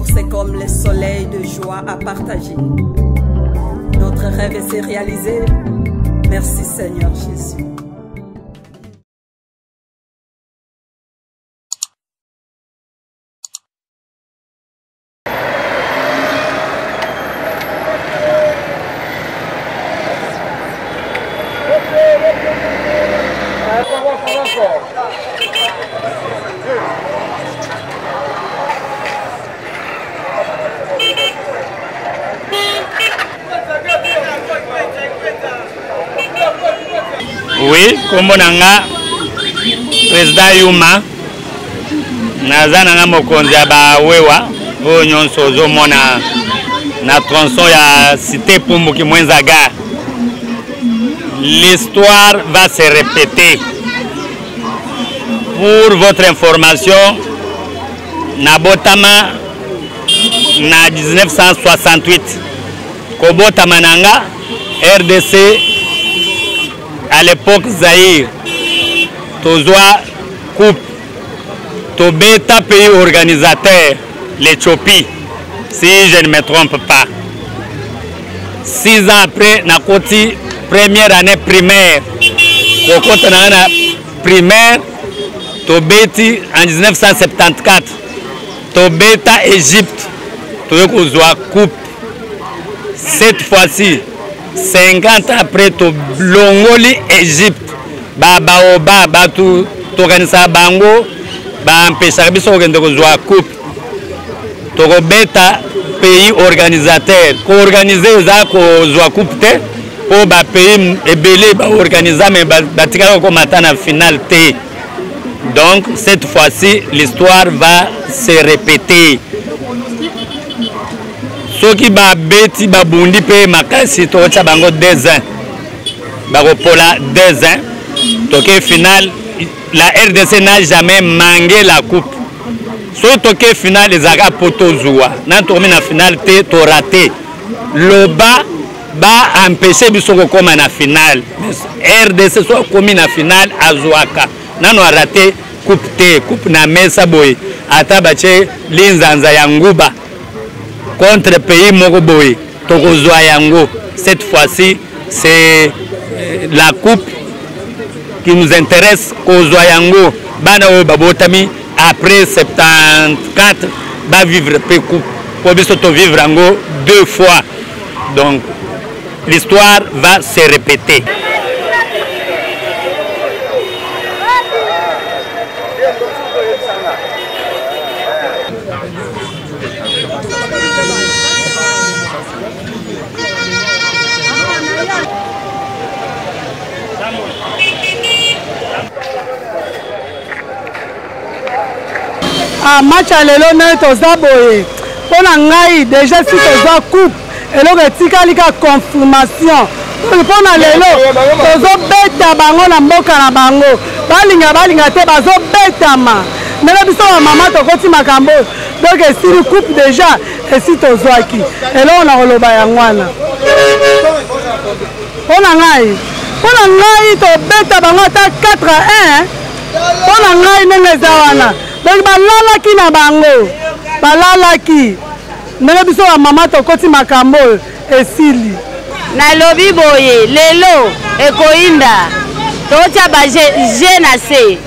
L'amour, c'est comme le soleil de joie à partager. Notre rêve s'est réalisé. Merci Seigneur Jésus. Oui, comme on a président Yuma, nazana mokonzi ba wewa onyon sozo mona na tronçon ya cité Pumbuki Mwenzaga. L'histoire va se répéter. Pour votre information, Nabotama na 1968, Kobotama nanga RDC. À l'époque Zaïre, Tozoa coupe, Tobeta pays organisateur, l'Éthiopie, si je ne me trompe pas. 6 ans après, Nakoti, première année primaire, Kokota na primaire, Tobeti en 1974, Tobeta Égypte, Tozoa coupe. Cette fois-ci, 50 ans après to Longoli Égypte baoba batu tokanisa bango ba empêcher biso kende kozwa coupe to beta pays organisateur ko organiser za kozwa coupe te po ba pays ebele ba organiser mais batikala ko matana finale te. Donc cette fois-ci l'histoire va se répéter. Ceux qui ba beti ba bundi pe makasi to cha bango 2 ans bakopola 2 ans toke final la RDC n'a jamais mangé la coupe so toke final les aga poto zuwa na tomi na final te to raté loba ba empêcher biso ko koma na final RDC so komi na final azuaka nano raté coupe te coupe na mesa boy ata bache linzanza ya nguba contre pays Mogoboy, Tokozwa Yango. Cette fois-ci, c'est la coupe qui nous intéresse. Kozwa Yango, Banao Babotami, après 74, va vivre coupe. Pour vivre Yango 2 fois. Donc, l'histoire va se répéter. Match à l'élo na toza boye pona ngai déjà si toza coupe eloko etikali ka confirmation pona lelo tozo beta bango na mboka na bango balinga te bazo betama mena biso wa mama tokoti makambo donc esili coupe déjà esi tozwaki eloko na koloba yangwana pona ngai to beta bango ata 4-1 pona ngai ndenge eza wana donc balalaki na bango balalaki ndenge biso wa mama tokoti makambo esili nalobi boye lelo ekoinda totia ba je na se.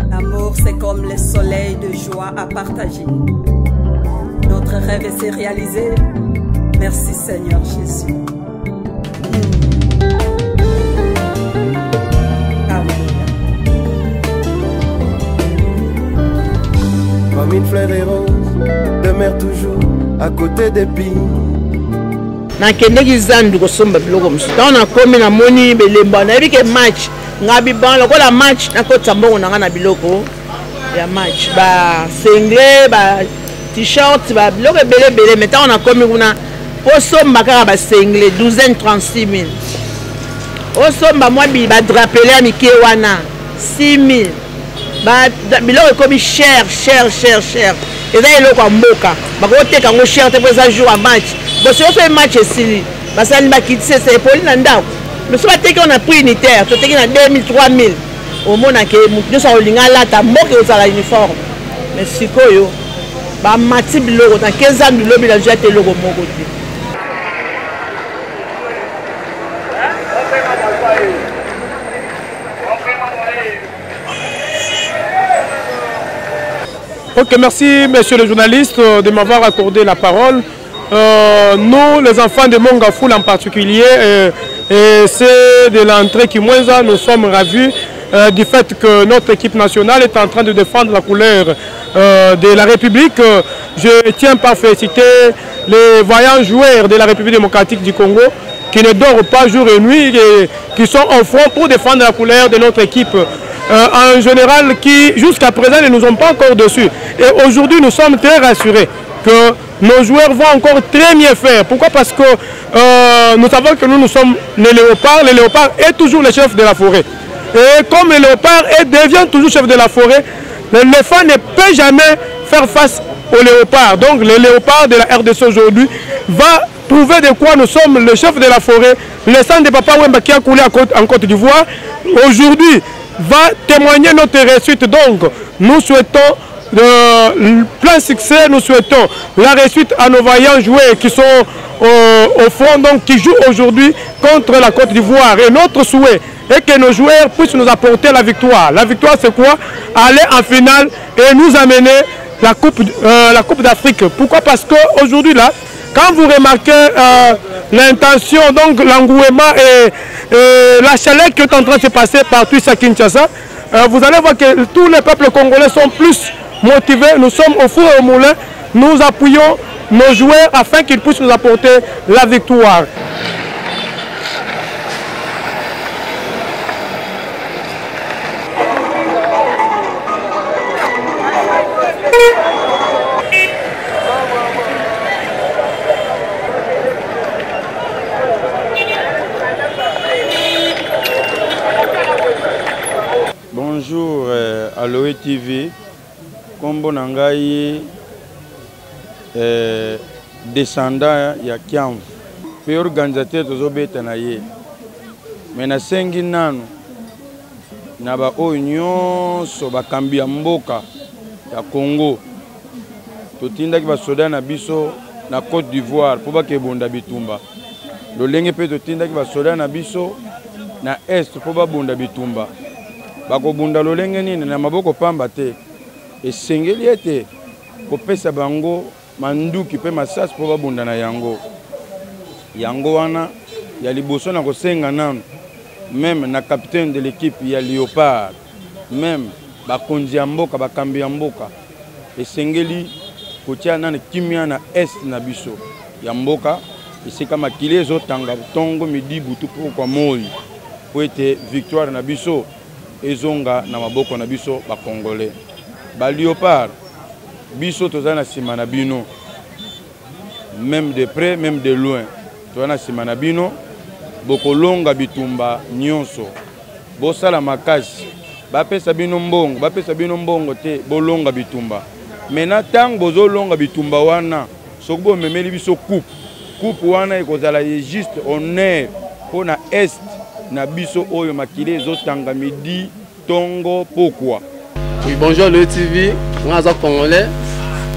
L'amour c'est comme le soleil de joie à partager. Notre rêve s'est réalisé. Merci Seigneur Jésus. Comme une fleur des roses, demeure toujours à côté des pines. Nakendeki zandu kosomba biloko musu. Taona komi na moni belemba na bike match. Ngabi ban lokola match na kota mbongo na ngana biloko ya match. Ba single, ba t-shirt, ba biloko bele mais taona komi kuna posomba kaka ba single 12,36,000. Osomba mwa bi ba drapele ya mike wana 6,000. Ba biloko komi cher. Eza eloko ya mboka bakoteka ngo cher te po eza jour ya match boso ofe match esili basali bakitise epoli na ndako mosu bateki on a prix unitaire toteki na 2000 3000 omona ke mutu nyonso akolinga alata mboka ezala uniforme mais sikoyo bamati biloko na 15 ans bilobi na jete eloko moko te. Ok, merci monsieur le journaliste de m'avoir accordé la parole. Nous, les enfants de Mongafoul en particulier, et c'est de l'entrée qui moins nous sommes ravis du fait que notre équipe nationale est en train de défendre la couleur de la République. Je tiens par féliciter les vaillants joueurs de la République démocratique du Congo qui ne dorment pas jour et nuit et qui sont au front pour défendre la couleur de notre équipe. En général, qui jusqu'à présent ne nous ont pas encore dessus. Et aujourd'hui, nous sommes très rassurés que nos joueurs vont encore très bien faire. Pourquoi? Parce que nous savons que nous sommes les léopards. Le léopard est toujours le chef de la forêt. Et comme le léopard devient toujours chef de la forêt, l'éléphant ne peut jamais faire face au léopard. Donc le léopard de la RDC aujourd'hui va prouver de quoi nous sommes le chef de la forêt. Le sang de Papa Wemba qui a coulé en Côte d'Ivoire, aujourd'hui, va témoigner notre réussite. Donc, nous souhaitons plein succès, nous souhaitons la réussite à nos vaillants joueurs qui sont au front, donc qui jouent aujourd'hui contre la Côte d'Ivoire. Et notre souhait est que nos joueurs puissent nous apporter la victoire. La victoire, c'est quoi? Aller en finale et nous amener la Coupe d'Afrique. Pourquoi? Parce qu'aujourd'hui, là, quand vous remarquez l'intention, donc l'engouement et la chaleur qui est en train de se passer partout à Kinshasa, vous allez voir que tous les peuples congolais sont plus motivés. Nous sommes au four et au moulin. Nous appuyons nos joueurs afin qu'ils puissent nous apporter la victoire. Bonjour Aloe TV, kombo nangai descendant ya Kiamvu. Pe organisateur tozobeta na ye. Mais na sengi nanu na ba nyonso bakambi ya mboka ya Congo. Totindaki ba soda na biso na Côte d'Ivoire po bakebonda bitumba. Lolenge pe totindaki ba soda na biso na Est po babonda bitumba. Bakobunda lolenge nini na maboko pamba te esengeli ete kopesa bango manduki pe masasi po babunda na yango wana ya liboso na kosenga nanu même na capitaine de l'équipe ya Léopard même bakonzi ya mboka bakambi ya mboka esengeli kotia nanu kimia na Est na biso ya mboka esika makile ezotanga tongo midi butu kwa moi po ete victoire na biso ezonga na maboko na biso ba Congolais. Ba Léopard biso toza na sima na bino. Même de près, même de loin. Toza na sima na bino bokolonga bitumba nyonso. Bosala makasi. Bapesa bino mbongo te bolonga bitumba. Mena tang bozolonga bitumba wana soki bomemeli biso coupe wana ekozala juste honneur pona Est na biso oyo makile ezotanga midi tongo pourquoi. Oui, bonjour le TV, on est congolais.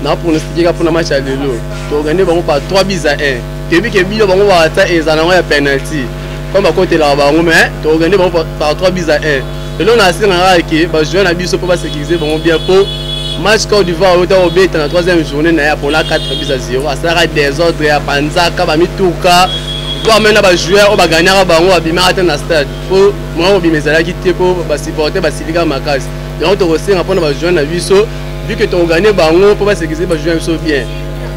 Na pour nous expliquer pour le match à Lelo. To gagner bango par 3-1. Depuis que bilo bango va atta et zana ya penalty. Comme à côté là bango mais to gagner bango par 3-1. Et là on a singara qui ba jouer na biso pour pas sécuriser bango bien pour match Côte d'Ivoire au temps obé na 3e journée na ya pour la 4-0. À ça des ordres ya Panzaka ba mituka. Pour amener les joueurs au gagner à bango abima atteindre la stade pour moi obimezala qui te pour supporter basilika makas donc to aussi répondre à jouer na biso vu que tu gagner bango pour pas sécuriser ba jouer biso bien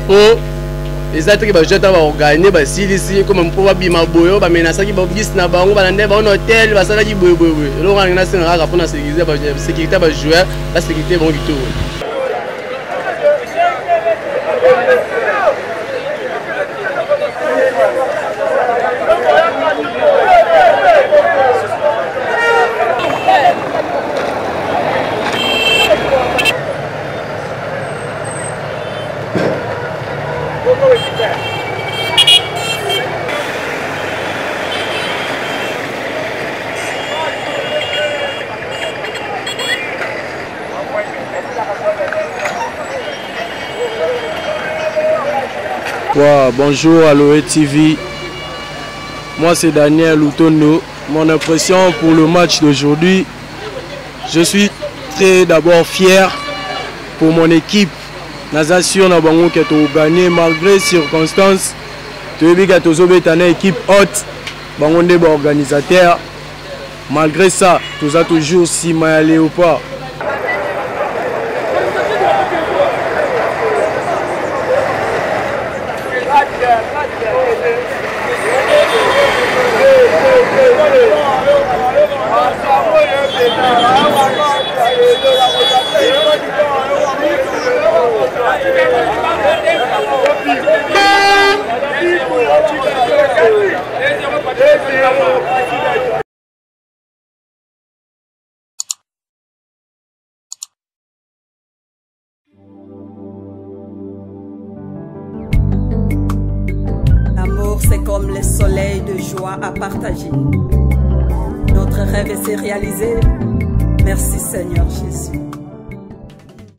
pour les autres qui ba jouer ta ba gagner ba silisi comme pour abima boyo ba menacer qui ba bis na bango ba ndé ba hôtel ba sala qui boyo boyo donc on a singara pour sécuriser ba sécurité ba joueur la sécurité bon tout. Bonjour à l'OE TV. Moi c'est Daniel Lutondo. Mon impression pour le match d'aujourd'hui, je suis très d'abord fier pour mon équipe. Nazation na bango que tu gagné malgré circonstances. Tu es bien une équipe haute, bango des organisateurs. Malgré ça, tu as toujours si mal ou pas. L'amour, c'est comme le soleil de joie à partager. Notre rêve s'est réalisé. Merci Seigneur Jésus.